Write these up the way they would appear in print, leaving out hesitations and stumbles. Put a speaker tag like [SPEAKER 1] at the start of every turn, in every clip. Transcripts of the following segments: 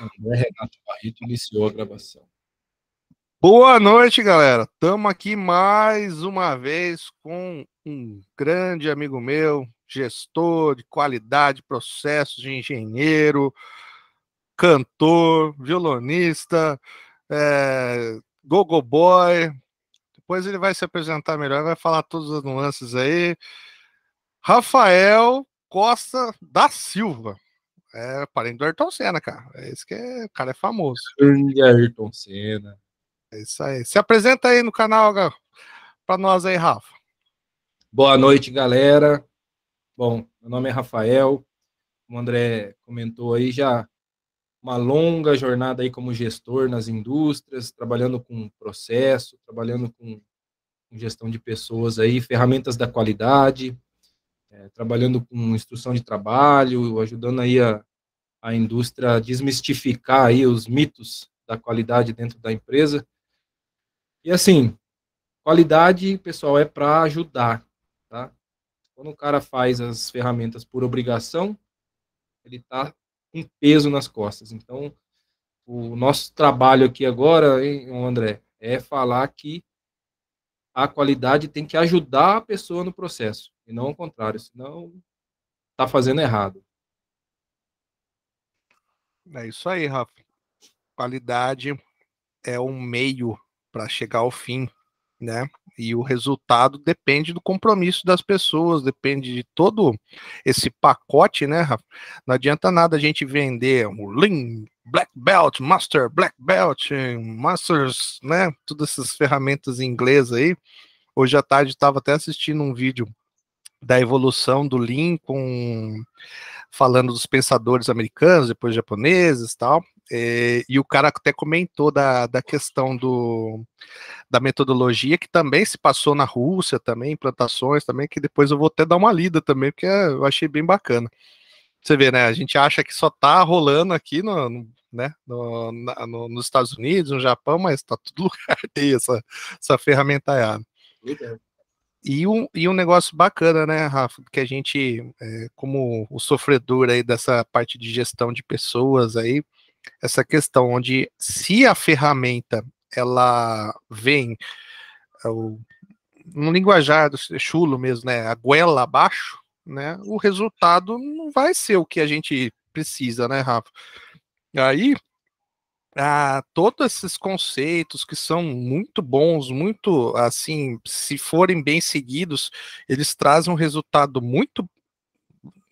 [SPEAKER 1] André Renato Barreto iniciou a gravação.
[SPEAKER 2] Boa noite, galera. Estamos aqui mais uma vez com um grande amigo meu, gestor de qualidade, processos de engenheiro, cantor, violonista, gogo boy. Depois ele vai se apresentar melhor, vai falar todas as nuances aí. Rafael Costa da Silva. É parente do Ayrton Senna, cara. É isso que é, o cara é famoso.
[SPEAKER 1] Grande Ayrton Senna.
[SPEAKER 2] É isso aí. Se apresenta aí no canal, para nós aí, Rafa.
[SPEAKER 1] Boa noite, galera. Bom, meu nome é Rafael. Como o André comentou aí, já uma longa jornada aí como gestor nas indústrias, trabalhando com processo, trabalhando com gestão de pessoas aí, ferramentas da qualidade, trabalhando com instrução de trabalho, ajudando aí a indústria a desmistificar aí os mitos da qualidade dentro da empresa. E assim, qualidade, pessoal, é para ajudar, tá? Quando o cara faz as ferramentas por obrigação, ele está com peso nas costas. Então, o nosso trabalho aqui agora, hein, André, é falar que a qualidade tem que ajudar a pessoa no processo, e não ao contrário, senão está fazendo errado.
[SPEAKER 2] É isso aí, Rafa. Qualidade é um meio para chegar ao fim, né? E o resultado depende do compromisso das pessoas, depende de todo esse pacote, né, Rafa? Não adianta nada a gente vender o Lean, Black Belt, Master, Black Belt, Masters, né? Todas essas ferramentas em inglês aí. Hoje à tarde estava até assistindo um vídeo da evolução do Lean falando dos pensadores americanos, depois japoneses e tal. E o cara até comentou da questão da metodologia que também se passou na Rússia, também, implantações também, que depois eu vou até dar uma lida também, porque eu achei bem bacana. Você vê, né? A gente acha que só tá rolando aqui né, nos Estados Unidos, no Japão, mas tá todo lugar tem essa ferramenta. E um negócio bacana, né, Rafa, que a gente, como o sofredor aí dessa parte de gestão de pessoas aí, essa questão onde se a ferramenta ela vem no linguajar do chulo mesmo, né, a goela abaixo, né, o resultado não vai ser o que a gente precisa, né, Rafa? Aí todos esses conceitos que são muito bons, muito assim, se forem bem seguidos, eles trazem um resultado muito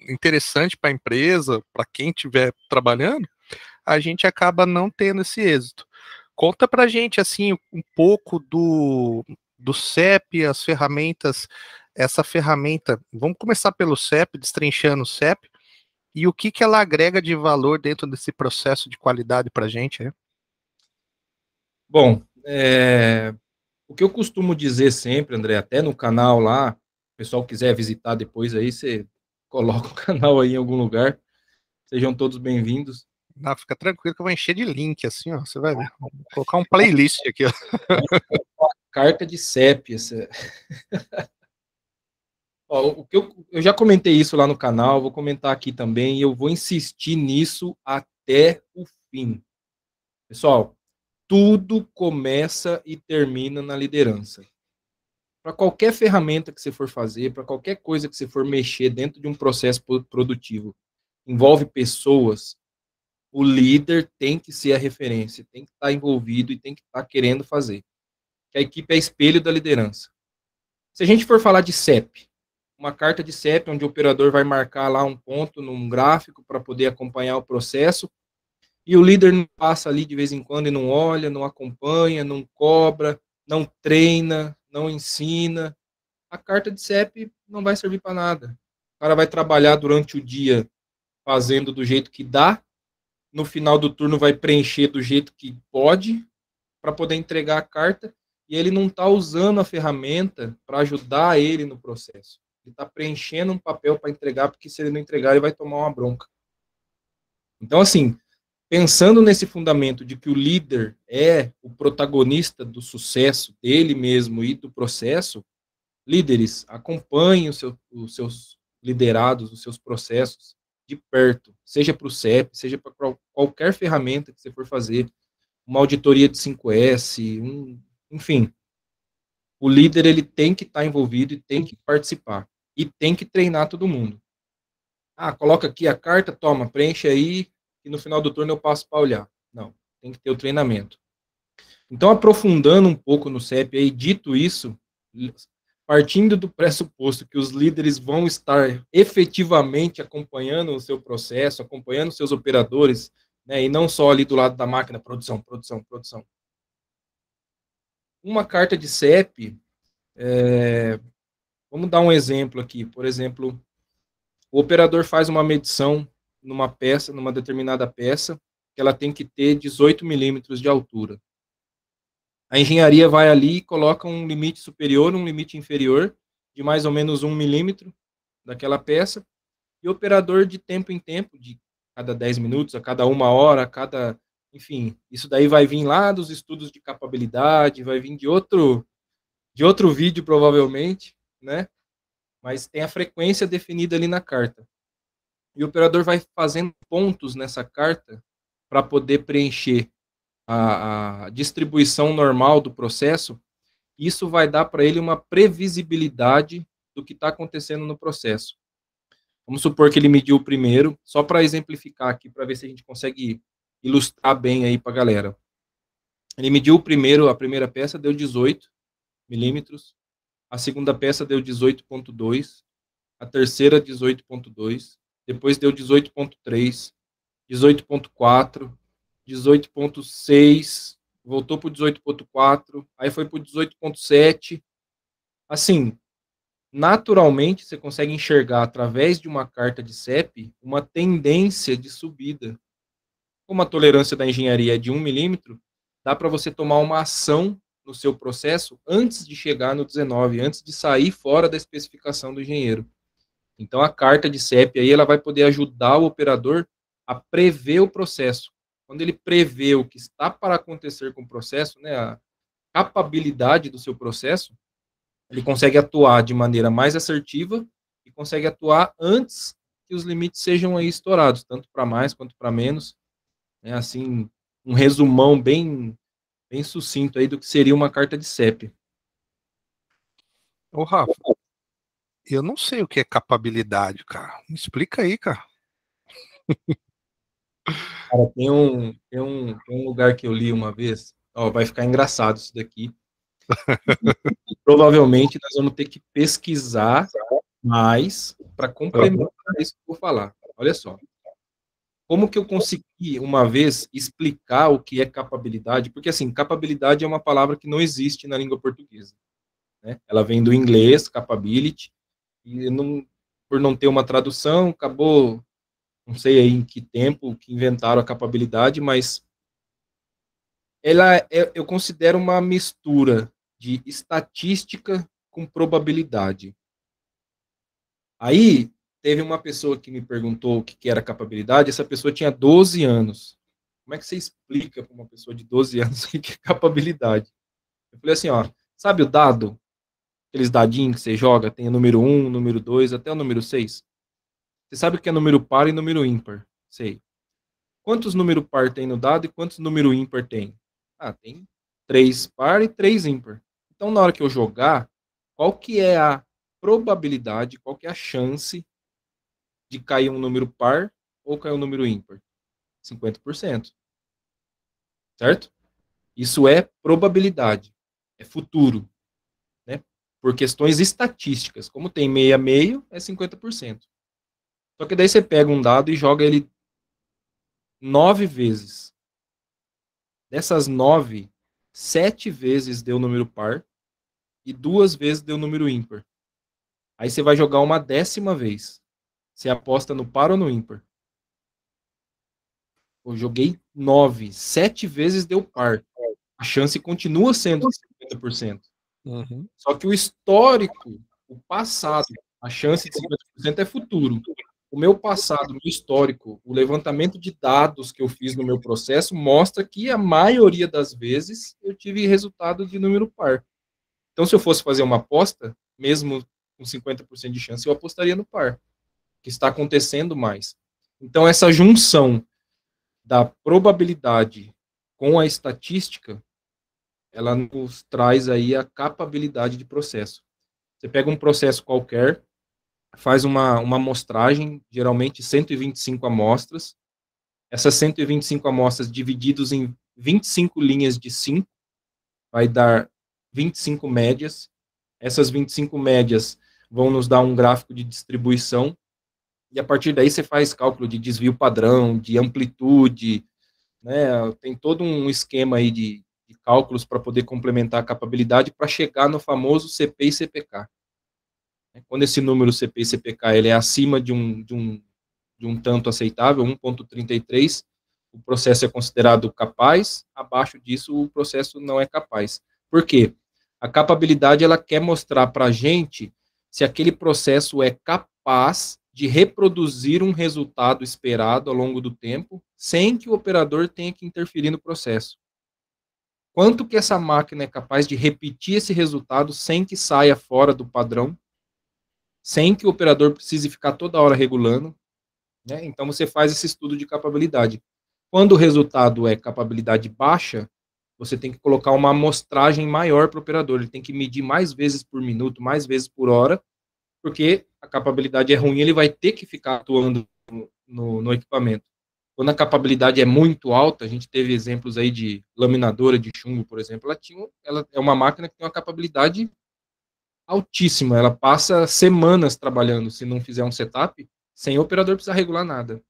[SPEAKER 2] interessante para a empresa, para quem estiver trabalhando, a gente acaba não tendo esse êxito. Conta para a gente assim um pouco do CEP, as ferramentas, essa ferramenta. Vamos começar pelo CEP, destrinchando o CEP, e o que ela agrega de valor dentro desse processo de qualidade para a gente, né?
[SPEAKER 1] Bom, o que eu costumo dizer sempre, André, até no canal lá, o pessoal quiser visitar depois aí, você coloca o canal aí em algum lugar. Sejam todos bem-vindos.
[SPEAKER 2] Ah, fica tranquilo que eu vou encher de link, assim, ó. Você vai ver. Vou colocar um playlist aqui, ó.
[SPEAKER 1] Carta de CEP. Ó, o que eu já comentei isso lá no canal, vou comentar aqui também, e eu vou insistir nisso até o fim. Pessoal, tudo começa e termina na liderança. Para qualquer ferramenta que você for fazer, para qualquer coisa que você for mexer dentro de um processo produtivo, envolve pessoas, o líder tem que ser a referência, tem que estar envolvido e tem que estar querendo fazer. Que a equipe é espelho da liderança. Se a gente for falar de CEP, uma carta de CEP, onde o operador vai marcar lá um ponto num gráfico para poder acompanhar o processo, e o líder não passa ali de vez em quando e não olha, não acompanha, não cobra, não treina, não ensina, a carta de CEP não vai servir para nada. O cara vai trabalhar durante o dia fazendo do jeito que dá, no final do turno vai preencher do jeito que pode, para poder entregar a carta, e ele não está usando a ferramenta para ajudar ele no processo. Ele está preenchendo um papel para entregar, porque se ele não entregar, ele vai tomar uma bronca. Então, assim, pensando nesse fundamento de que o líder é o protagonista do sucesso dele mesmo e do processo, líderes, acompanhem os seus liderados, os seus processos, de perto, seja para o CEP, seja para qualquer ferramenta que você for fazer, uma auditoria de 5S, enfim, o líder ele tem que estar envolvido e tem que participar, e tem que treinar todo mundo. Ah, coloca aqui a carta, toma, preenche aí, e no final do turno eu passo para olhar. Não, tem que ter o treinamento. Então, aprofundando um pouco no CEP aí, dito isso, partindo do pressuposto que os líderes vão estar efetivamente acompanhando o seu processo, acompanhando os seus operadores, né, e não só ali do lado da máquina, produção, produção, produção. Uma carta de CEP, vamos dar um exemplo aqui, por exemplo, o operador faz uma medição numa peça, numa determinada peça, que ela tem que ter 18 milímetros de altura. A engenharia vai ali e coloca um limite superior, um limite inferior, de mais ou menos 1 milímetro daquela peça, e o operador de tempo em tempo, de cada 10 minutos, a cada 1 hora, a cada... Enfim, isso daí vai vir lá dos estudos de capabilidade, vai vir de outro vídeo, provavelmente, né? Mas tem a frequência definida ali na carta. E o operador vai fazendo pontos nessa carta para poder preencher a distribuição normal do processo. Isso vai dar para ele uma previsibilidade do que está acontecendo no processo. Vamos supor que ele mediu o primeiro, só para exemplificar aqui, para ver se a gente consegue ilustrar bem aí para a galera. Ele mediu o primeiro, a primeira peça deu 18 milímetros, a segunda peça deu 18,2, a terceira 18,2, depois deu 18,3, 18,4, 18,6, voltou para o 18,4, aí foi para o 18,7. Assim, naturalmente, você consegue enxergar, através de uma carta de CEP, uma tendência de subida. Como a tolerância da engenharia é de 1 milímetro, dá para você tomar uma ação no seu processo antes de chegar no 19, antes de sair fora da especificação do engenheiro. Então, a carta de CEP aí, ela vai poder ajudar o operador a prever o processo. Quando ele prevê o que está para acontecer com o processo, né, a capabilidade do seu processo, ele consegue atuar de maneira mais assertiva e consegue atuar antes que os limites sejam aí estourados, tanto para mais quanto para menos. É assim, um resumão bem sucinto aí do que seria uma carta de CEP.
[SPEAKER 2] Ô, Rafa, eu não sei o que é capabilidade, cara. Me explica aí, cara.
[SPEAKER 1] Cara, tem um lugar que eu li uma vez, ó, vai ficar engraçado isso daqui. Provavelmente nós vamos ter que pesquisar mais para complementar isso que eu vou falar. Olha só. Como que eu consegui, uma vez, explicar o que é capabilidade? Porque, assim, capabilidade é uma palavra que não existe na língua portuguesa, né? Ela vem do inglês, capability, e não, por não ter uma tradução, acabou, não sei aí em que tempo que inventaram a capabilidade, mas eu considero uma mistura de estatística com probabilidade. Aí, teve uma pessoa que me perguntou o que era capabilidade, essa pessoa tinha 12 anos. Como é que você explica para uma pessoa de 12 anos o que é capabilidade? Eu falei assim, ó, sabe o dado? Aqueles dadinhos que você joga, tem o número 1, número 2, até o número 6? Você sabe o que é número par e número ímpar? Sei. Quantos número par tem no dado e quantos número ímpar tem? Ah, tem 3 par e 3 ímpar. Então, na hora que eu jogar, qual que é a probabilidade, qual que é a chance de cair um número par ou cair um número ímpar? 50%. Certo? Isso é probabilidade. É futuro. Né? Por questões estatísticas. Como tem meio a meio, é 50%. Só que daí você pega um dado e joga ele 9 vezes. Dessas 9, 7 vezes deu número par e 2 vezes deu número ímpar. Aí você vai jogar uma 10ª vez. Você aposta no par ou no ímpar? Eu joguei 9, 7 vezes deu par. A chance continua sendo de 50%.
[SPEAKER 2] Uhum.
[SPEAKER 1] Só que o histórico, o passado, a chance de 50% é futuro. O meu passado, o meu histórico, o levantamento de dados que eu fiz no meu processo mostra que a maioria das vezes eu tive resultado de número par. Então, se eu fosse fazer uma aposta, mesmo com 50% de chance, eu apostaria no par, que está acontecendo mais. Então, essa junção da probabilidade com a estatística, ela nos traz aí a capabilidade de processo. Você pega um processo qualquer, faz uma amostragem, geralmente 125 amostras, essas 125 amostras divididas em 25 linhas de 5, vai dar 25 médias. Essas 25 médias vão nos dar um gráfico de distribuição, e a partir daí você faz cálculo de desvio padrão, de amplitude, né? Tem todo um esquema aí de cálculos para poder complementar a capabilidade para chegar no famoso CP e CPK. Quando esse número CP e CPK ele é acima de um tanto aceitável, 1,33, o processo é considerado capaz, abaixo disso o processo não é capaz. Por quê? A capabilidade ela quer mostrar para a gente se aquele processo é capaz de reproduzir um resultado esperado ao longo do tempo, sem que o operador tenha que interferir no processo. Quanto que essa máquina é capaz de repetir esse resultado sem que saia fora do padrão, sem que o operador precise ficar toda hora regulando, né? Então você faz esse estudo de capabilidade. Quando o resultado é capabilidade baixa, você tem que colocar uma amostragem maior para o operador. Ele tem que medir mais vezes por minuto, mais vezes por hora, porque a capabilidade é ruim, ele vai ter que ficar atuando no equipamento. Quando a capabilidade é muito alta, a gente teve exemplos aí de laminadora de chumbo, por exemplo, ela é uma máquina que tem uma capabilidade altíssima, ela passa semanas trabalhando, se não fizer um setup, sem o operador precisar regular nada.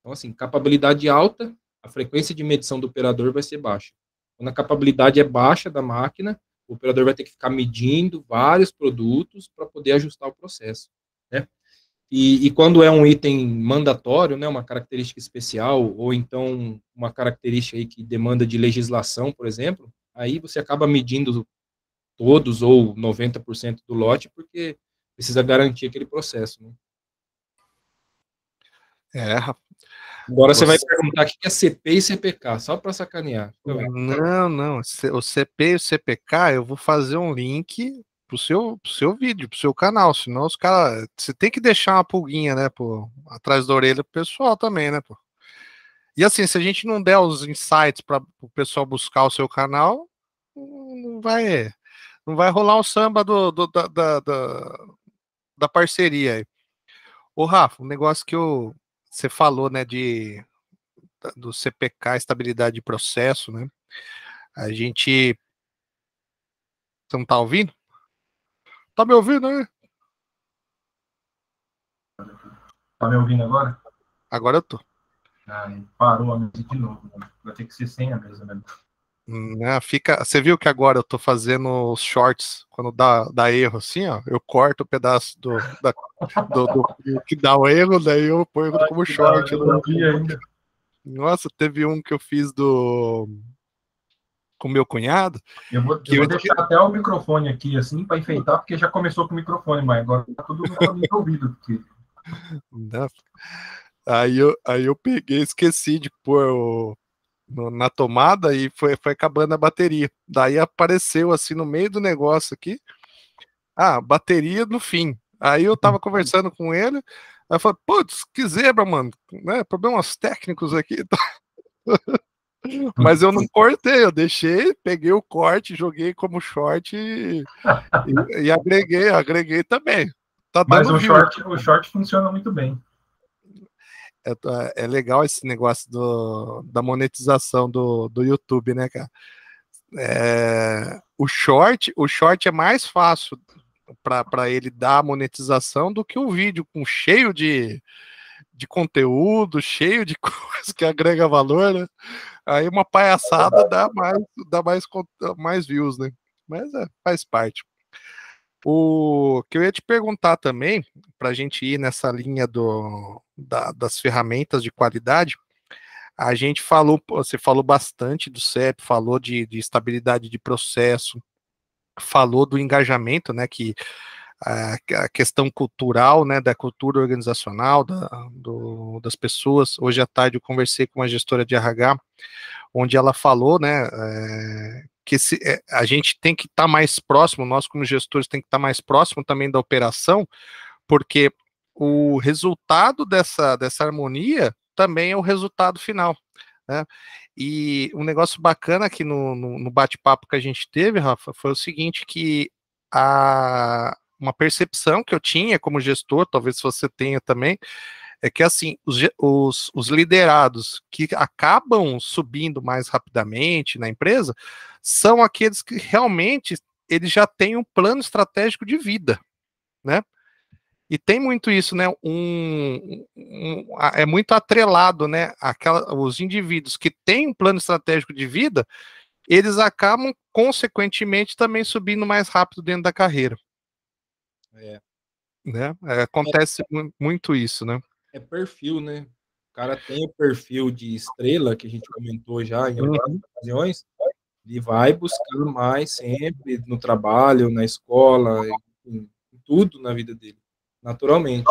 [SPEAKER 1] Então, assim, capabilidade alta, a frequência de medição do operador vai ser baixa. Quando a capabilidade é baixa da máquina, o operador vai ter que ficar medindo vários produtos para poder ajustar o processo, né? E quando é um item mandatório, né, uma característica especial, ou então uma característica aí que demanda de legislação, por exemplo, aí você acaba medindo todos ou 90% do lote, porque precisa garantir aquele processo, né? Agora você vai perguntar o que é CP e CPK, só para sacanear.
[SPEAKER 2] Não. O CP e o CPK, eu vou fazer um link pro seu vídeo, pro seu canal, senão os caras. Você tem que deixar uma pulguinha, né, pô, atrás da orelha pro pessoal também, né, pô. E assim, se a gente não der os insights para o pessoal buscar o seu canal, não vai rolar o samba da parceria aí. Ô, Rafa, um negócio que você falou, né, do CPK, estabilidade de processo, né? A gente. Você não tá ouvindo? Tá me ouvindo aí?
[SPEAKER 1] Tá me ouvindo agora?
[SPEAKER 2] Agora eu tô.
[SPEAKER 1] Parou a mesa de novo, né? Vai ter que ser sem a mesa mesmo.
[SPEAKER 2] Você viu que agora eu tô fazendo os shorts, quando dá erro assim, ó, eu corto o pedaço do que dá o erro, daí eu ponho como short.
[SPEAKER 1] Eu não vi ainda.
[SPEAKER 2] Nossa, teve um que eu fiz com meu cunhado.
[SPEAKER 1] Eu vou deixar até o microfone aqui, assim, para enfeitar, porque já começou com o microfone, mas agora tá tudo no fone de ouvido. Porque...
[SPEAKER 2] Aí eu peguei, esqueci de pôr na tomada e foi acabando a bateria. Daí apareceu assim no meio do negócio aqui, bateria no fim. Aí eu tava conversando com ele, aí eu falei, putz, que zebra, mano, né? Problemas técnicos aqui. Mas eu não cortei, eu deixei, peguei o corte, joguei como short e agreguei também. Tá dando
[SPEAKER 1] Mas o short funciona muito bem.
[SPEAKER 2] É legal esse negócio da monetização do YouTube, né, cara? O short é mais fácil para ele dar monetização do que um vídeo cheio de conteúdo, cheio de coisa que agrega valor, né? Aí uma palhaçada dá mais views, né? Mas faz parte. O que eu ia te perguntar também, para a gente ir nessa linha das ferramentas de qualidade, você falou bastante do CEP, falou de estabilidade de processo, falou do engajamento, né, que a questão cultural, né, da cultura organizacional, das pessoas. Hoje à tarde eu conversei com uma gestora de RH, onde ela falou, né, que a gente tem que estar mais próximo, nós como gestores tem que estar mais próximo também da operação, porque o resultado dessa harmonia também é o resultado final, né? E um negócio bacana aqui no bate-papo que a gente teve, Rafa, foi o seguinte, que uma percepção que eu tinha como gestor, talvez você tenha também, é que assim, os liderados que acabam subindo mais rapidamente na empresa são aqueles que realmente eles já têm um plano estratégico de vida, né? E tem muito isso, né? É muito atrelado, né? Os indivíduos que têm um plano estratégico de vida, eles acabam, consequentemente, também subindo mais rápido dentro da carreira.
[SPEAKER 1] É,
[SPEAKER 2] Né? Acontece muito isso, né?
[SPEAKER 1] é perfil, né? O cara tem o perfil de estrela, que a gente comentou já em algumas ocasiões, ele vai buscar mais sempre no trabalho, na escola, em tudo na vida dele, naturalmente.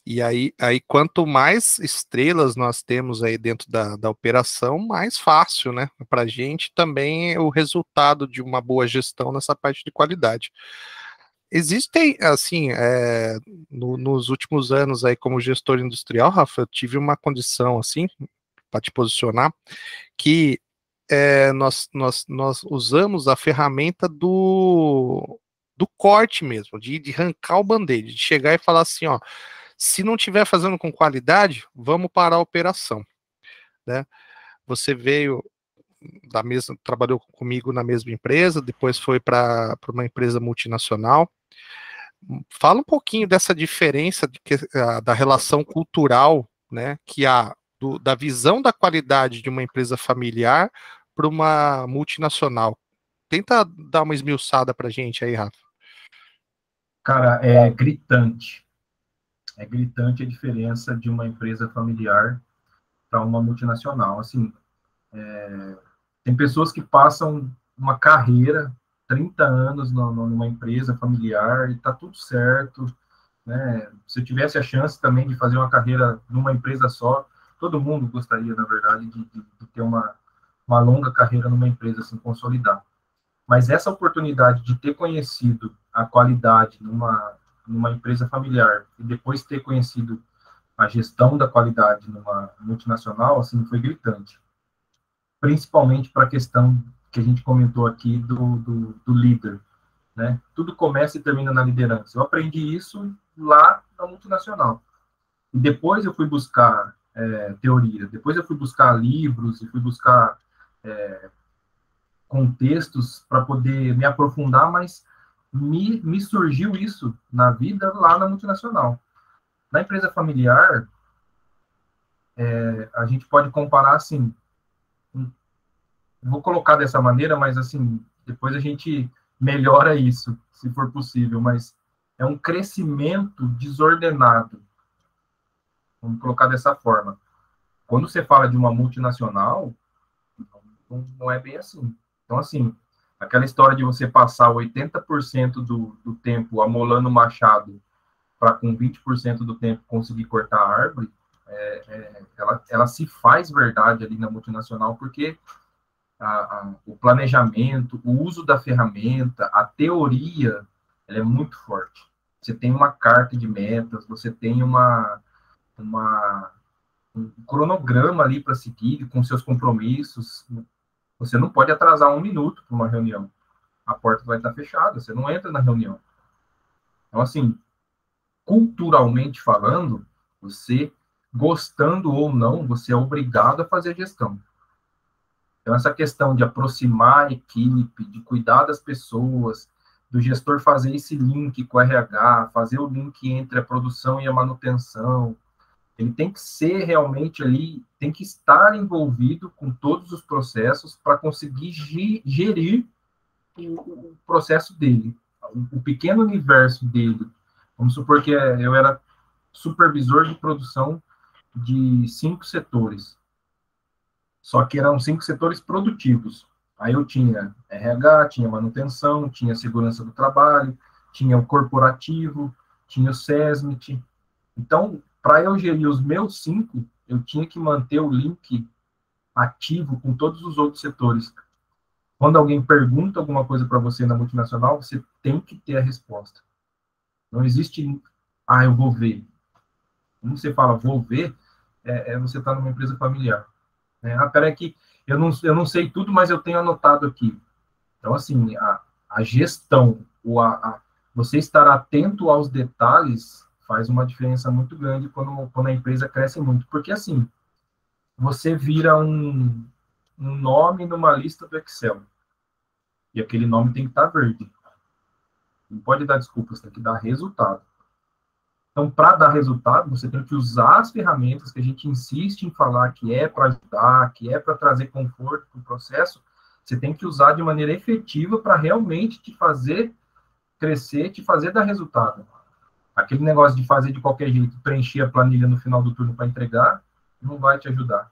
[SPEAKER 2] E aí, quanto mais estrelas nós temos aí dentro da operação, mais fácil, né? Para a gente também é o resultado de uma boa gestão nessa parte de qualidade. Existem, assim, nos últimos anos aí como gestor industrial, Rafa, eu tive uma condição, assim, para te posicionar, que nós usamos a ferramenta do corte mesmo, de arrancar o band-aid, de chegar e falar assim, ó, se não estiver fazendo com qualidade, vamos parar a operação, né? Você veio trabalhou comigo na mesma empresa, depois foi para uma empresa multinacional. Fala um pouquinho dessa diferença da relação cultural, né, que há da visão da qualidade de uma empresa familiar para uma multinacional. Tenta dar uma esmiuçada para a gente aí, Rafa.
[SPEAKER 3] Cara, é gritante. É gritante a diferença de uma empresa familiar para uma multinacional. Assim, tem pessoas que passam uma carreira, 30 anos numa empresa familiar e tá tudo certo, né? Se eu tivesse a chance também de fazer uma carreira numa empresa só, todo mundo gostaria, na verdade, de ter uma longa carreira numa empresa assim, consolidar. Mas essa oportunidade de ter conhecido a qualidade numa empresa familiar e depois ter conhecido a gestão da qualidade numa multinacional, assim, foi gritante. Principalmente para a questão que a gente comentou aqui do líder, né? Tudo começa e termina na liderança. Eu aprendi isso lá na multinacional. E depois eu fui buscar teoria, depois eu fui buscar livros e fui buscar contextos para poder me aprofundar, mas me surgiu isso na vida lá na multinacional. Na empresa familiar, a gente pode comparar assim, vou colocar dessa maneira, mas assim, depois a gente melhora isso, se for possível, mas é um crescimento desordenado, vamos colocar dessa forma. Quando você fala de uma multinacional, não é bem assim. Então, assim, aquela história de você passar 80% do tempo amolando o machado para com 20% do tempo conseguir cortar a árvore, ela se faz verdade ali na multinacional, porque o planejamento, o uso da ferramenta, a teoria, ela é muito forte. Você tem uma carta de metas, você tem um cronograma ali para seguir com seus compromissos. Você não pode atrasar um minuto para uma reunião. A porta vai estar fechada, você não entra na reunião. Então, assim, culturalmente falando, você, gostando ou não, você é obrigado a fazer gestão. Então, essa questão de aproximar a equipe, de cuidar das pessoas, do gestor fazer esse link com o RH, fazer o link entre a produção e a manutenção, ele tem que ser realmente ali, tem que estar envolvido com todos os processos para conseguir gerir o processo dele, o pequeno universo dele. Vamos supor que eu era supervisor de produção de 5 setores. Só que eram 5 setores produtivos. Aí eu tinha RH, tinha manutenção, tinha segurança do trabalho, tinha o corporativo, tinha o SESMIT. Então, para eu gerir os meus 5, eu tinha que manter o link ativo com todos os outros setores. Quando alguém pergunta alguma coisa para você na multinacional, você tem que ter a resposta. Não existe Ah, eu vou ver. Como você fala, vou ver, você está numa empresa familiar. Né? Ah, peraí que eu não sei tudo, mas eu tenho anotado aqui. Então, assim, a gestão, você estar atento aos detalhes faz uma diferença muito grande quando a empresa cresce muito. Porque, assim, você vira um nome numa lista do Excel. E aquele nome tem que estar verde. Não pode dar desculpas, tem que dar resultado. Então, para dar resultado, você tem que usar as ferramentas que a gente insiste em falar que é para ajudar, que é para trazer conforto para o processo. Você tem que usar de maneira efetiva para realmente te fazer crescer, te fazer dar resultado. Aquele negócio de fazer de qualquer jeito, preencher a planilha no final do turno para entregar, não vai te ajudar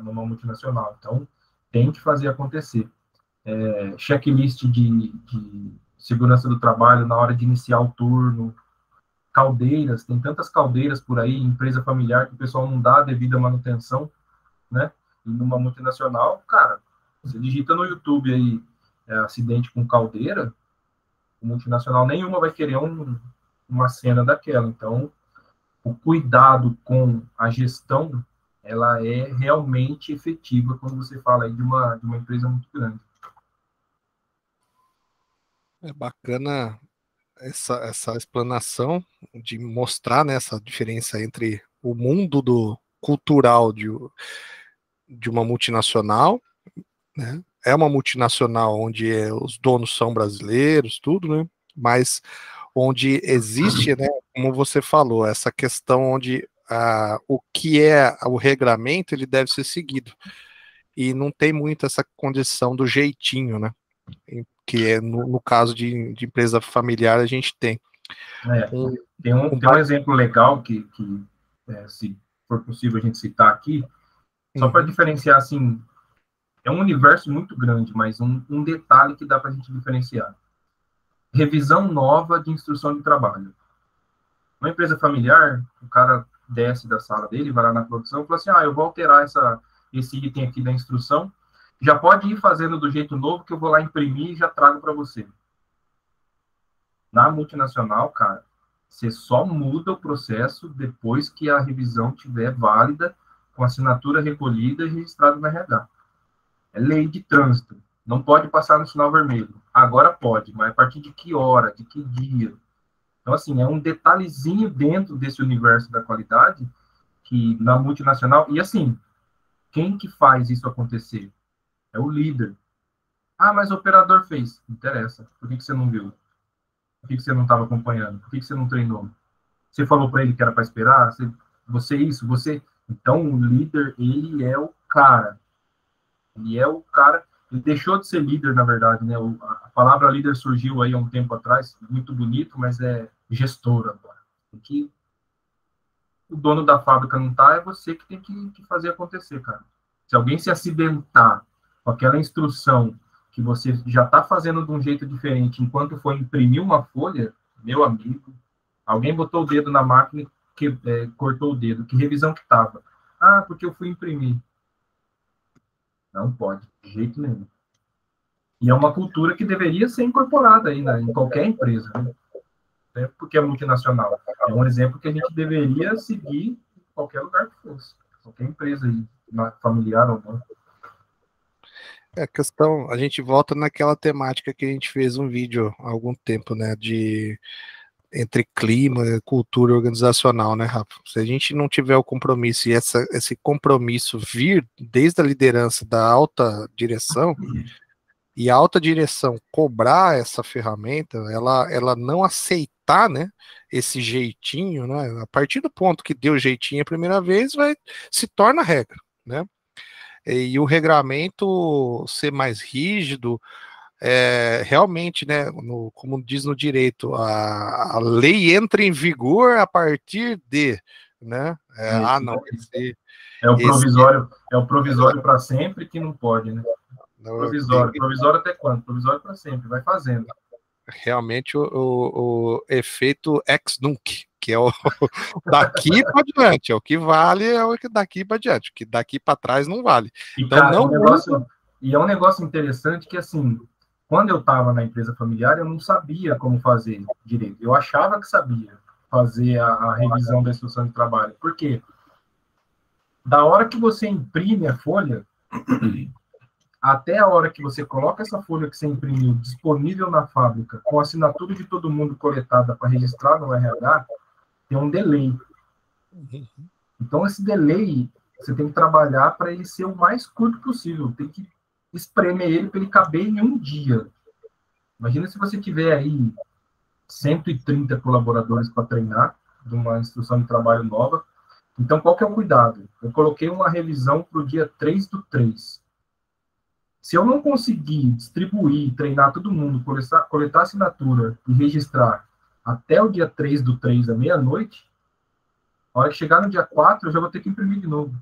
[SPEAKER 3] numa multinacional. Então, tem que fazer acontecer. Checklist de segurança do trabalho na hora de iniciar o turno, caldeiras, tem tantas caldeiras por aí, empresa familiar, que o pessoal não dá a devida manutenção, né? E numa multinacional, cara, você digita no YouTube aí, acidente com caldeira, multinacional nenhuma vai querer uma cena daquela. Então, o cuidado com a gestão, ela é realmente efetiva quando você fala aí de uma empresa muito grande.
[SPEAKER 2] É bacana essa explanação de mostrar, né, essa diferença entre o mundo cultural de uma multinacional, né? É uma multinacional onde os donos são brasileiros, tudo, né? Mas onde existe, né, como você falou, essa questão onde o que é o regramento, ele deve ser seguido. E não tem muito essa condição do jeitinho, né? Que é no caso de empresa familiar a gente tem.
[SPEAKER 3] Tem um exemplo legal que se for possível a gente citar aqui, só para diferenciar, assim, é um universo muito grande, mas um detalhe que dá para a gente diferenciar. Revisão nova de instrução de trabalho. Uma empresa familiar, o cara desce da sala dele, vai lá na produção e fala assim, eu vou alterar esse item aqui da instrução, já pode ir fazendo do jeito novo que eu vou lá imprimir e já trago para você. Na multinacional, cara, você só muda o processo depois que a revisão estiver válida, com assinatura recolhida e registrada no RH. É lei de trânsito. Não pode passar no sinal vermelho. Agora pode, mas a partir de que hora, de que dia? Então, assim, é um detalhezinho dentro desse universo da qualidade que na multinacional... E, assim, quem que faz isso acontecer? É o líder. Mas o operador fez. Não interessa. Por que você não viu? Por que você não estava acompanhando? Por que você não treinou? Você falou para ele que era para esperar? Você... Então, o líder, ele é o cara. Ele deixou de ser líder, na verdade, né? A palavra líder surgiu aí há um tempo atrás, muito bonito, mas é gestor agora. O dono da fábrica não tá, é você que tem que fazer acontecer, cara. Se alguém se acidentar com aquela instrução que você já está fazendo de um jeito diferente enquanto for imprimir uma folha, meu amigo, alguém botou o dedo na máquina e cortou o dedo. Que revisão que estava? Porque eu fui imprimir. Não pode, de jeito nenhum. E é uma cultura que deveria ser incorporada ainda em qualquer empresa, né? Porque é multinacional. É um exemplo que a gente deveria seguir em qualquer lugar que fosse. Qualquer empresa aí, familiar ou não.
[SPEAKER 2] A questão, a gente volta naquela temática que a gente fez um vídeo há algum tempo, né, entre clima, cultura organizacional, né, Rafa? Se a gente não tiver o compromisso e esse compromisso vir desde a liderança da alta direção, e a alta direção cobrar essa ferramenta, ela não aceitar, né, esse jeitinho, né, a partir do ponto que deu jeitinho a primeira vez, se torna regra, né? E o regramento ser mais rígido, realmente, né, como diz no direito, a lei entra em vigor a partir de, né? Não,
[SPEAKER 3] é o provisório para sempre que não pode, né? Provisório até quando? Provisório para sempre, vai fazendo.
[SPEAKER 2] Realmente o efeito ex nunc, que é o daqui para diante, é o que vale, é o que daqui para diante, o que daqui para trás não vale.
[SPEAKER 3] Então, cara, é um negócio interessante que, assim, quando eu estava na empresa familiar, eu não sabia como fazer direito. Eu achava que sabia. fazer a revisão da instrução de trabalho. Por quê? Da hora que você imprime a folha, até a hora que você coloca essa folha que você imprimiu disponível na fábrica, com a assinatura de todo mundo coletada para registrar no RH, tem um delay. Então, esse delay, você tem que trabalhar para ele ser o mais curto possível. Tem que espremer ele para ele caber em um dia. Imagina se você tiver aí 130 colaboradores para treinar de uma instrução de trabalho nova. Então, qual que é o cuidado? Eu coloquei uma revisão para o dia 3/3. Se eu não conseguir distribuir, treinar todo mundo, coletar assinatura e registrar até o dia 3/3, à meia-noite, a hora que chegar no dia 4, eu já vou ter que imprimir de novo.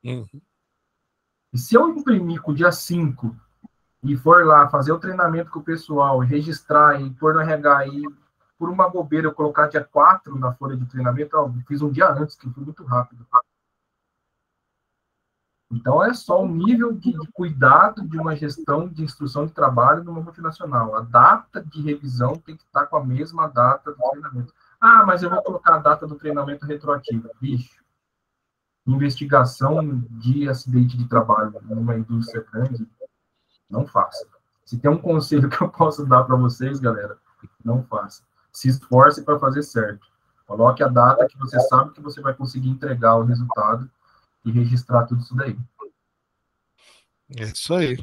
[SPEAKER 3] E se eu imprimir com o dia 5 e for lá fazer o treinamento com o pessoal, e registrar, e pôr no RH, e por uma bobeira eu colocar dia 4 na folha de treinamento, eu fiz um dia antes, que foi muito rápido. Então, é só o nível de cuidado de uma gestão de instrução de trabalho numa multinacional. A data de revisão tem que estar com a mesma data do treinamento. Ah, mas eu vou colocar a data do treinamento retroativa. Bicho, investigação de acidente de trabalho numa indústria grande, não faça. Se tem um conselho que eu posso dar para vocês, galera, não faça. Se esforce para fazer certo. Coloque a data que você sabe que você vai conseguir entregar o resultado e registrar tudo isso daí.
[SPEAKER 2] É isso aí.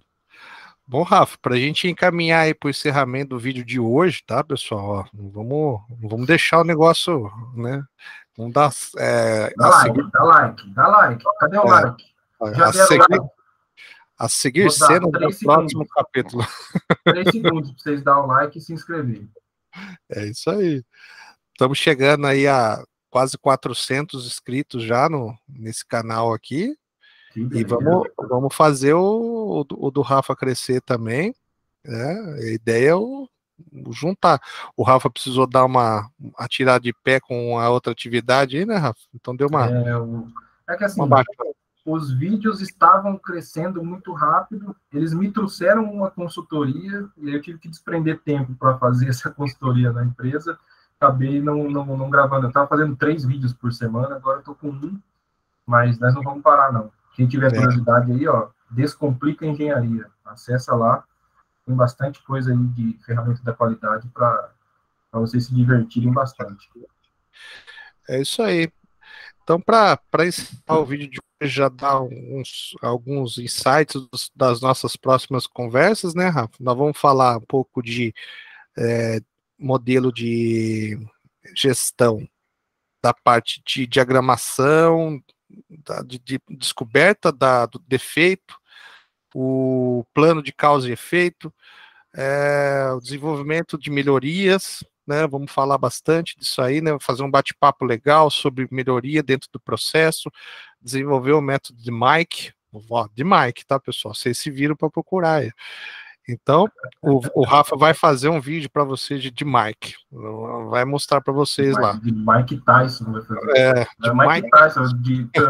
[SPEAKER 2] Bom, Rafa, para a gente encaminhar aí para o encerramento do vídeo de hoje, tá, pessoal? Ó, não vamos deixar o negócio, né? Vamos dar.
[SPEAKER 3] Dá like. Cadê o like? Já deram like?
[SPEAKER 2] A seguir cena do próximo capítulo.
[SPEAKER 3] 3 segundos para vocês darem o like e se inscreverem.
[SPEAKER 2] É isso aí. Estamos chegando aí a quase 400 inscritos já nesse canal aqui. E vamos fazer o do Rafa crescer também, né? A ideia é juntar. O Rafa precisou dar uma tirada de pé com a outra atividade aí, né, Rafa? Então deu uma...
[SPEAKER 3] É que assim, os vídeos estavam crescendo muito rápido, eles me trouxeram uma consultoria, e eu tive que desprender tempo para fazer essa consultoria na empresa, acabei não gravando. Eu estava fazendo 3 vídeos por semana, agora eu estou com 1, mas nós não vamos parar, não. Quem tiver curiosidade aí, ó, Descomplica Engenharia. Acessa lá, tem bastante coisa aí de ferramenta da qualidade para vocês se divertirem bastante.
[SPEAKER 2] É isso aí. Então, para encerrar o vídeo de hoje, já dar alguns insights das nossas próximas conversas, né, Rafa? Nós vamos falar um pouco de modelo de gestão da parte de diagramação, de descoberta do defeito, o plano de causa e efeito, o desenvolvimento de melhorias, né? Vamos falar bastante disso aí, né? Fazer um bate-papo legal sobre melhoria dentro do processo, desenvolver o método de Mike, tá, pessoal? Vocês se viram para procurar aí. Então, o Rafa vai fazer um vídeo para vocês de Mike. Vai mostrar para vocês lá.
[SPEAKER 3] De Mike Tyson vai fazer. De Mike Tyson.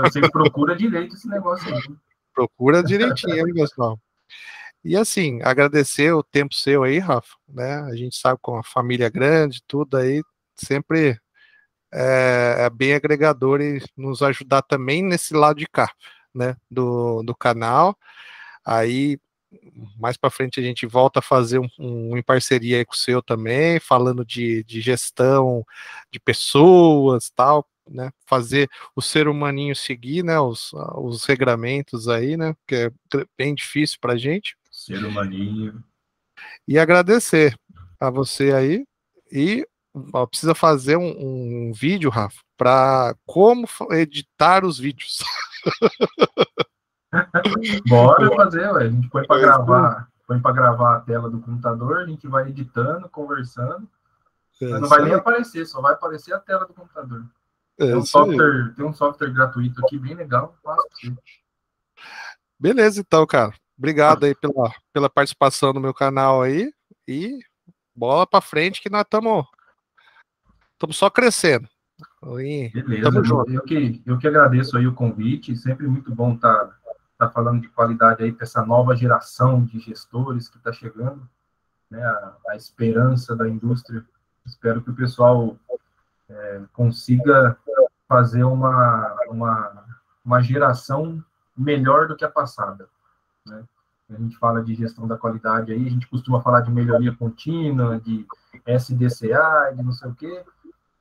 [SPEAKER 3] Vocês procuram direito esse negócio aí.
[SPEAKER 2] Procura direitinho, hein, pessoal. E assim, agradecer o tempo seu aí, Rafa, né? A gente sabe com a família grande, tudo aí, sempre é bem agregador e nos ajudar também nesse lado de cá, né? Do canal. Aí, mais para frente a gente volta a fazer em parceria aí com o seu também, falando de gestão de pessoas, tal, né? Fazer o ser humaninho seguir, né? Os regramentos aí, né? Que é bem difícil para a gente.
[SPEAKER 3] Ser humaninho.
[SPEAKER 2] E agradecer a você aí. E precisa fazer um vídeo, Rafa, para como editar os vídeos.
[SPEAKER 3] Bora fazer, ué. A gente põe para gravar a tela do computador, a gente vai editando, conversando, mas não vai nem aparecer, só vai aparecer a tela do computador. Tem um software gratuito aqui bem legal, faço pra você.
[SPEAKER 2] Beleza, então, cara. Obrigado aí pela participação no meu canal aí, e bola para frente que nós estamos só crescendo.
[SPEAKER 3] Beleza, eu que agradeço aí o convite, sempre muito bom estar falando de qualidade aí para essa nova geração de gestores que está chegando, né, a esperança da indústria. Espero que o pessoal consiga fazer uma geração melhor do que a passada, né? A gente fala de gestão da qualidade aí, a gente costuma falar de melhoria contínua, de SDCA, de não sei o quê.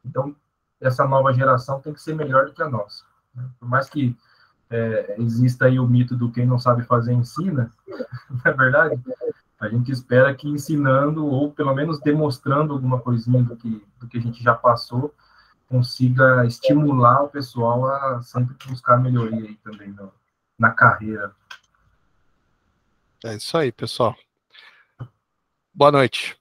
[SPEAKER 3] Então, essa nova geração tem que ser melhor do que a nossa, né? Por mais que exista aí o mito do quem não sabe fazer ensina, não é verdade? A gente espera que ensinando, ou pelo menos demonstrando alguma coisinha do que a gente já passou, consiga estimular o pessoal a sempre buscar melhoria aí também na carreira.
[SPEAKER 2] É isso aí, pessoal. Boa noite.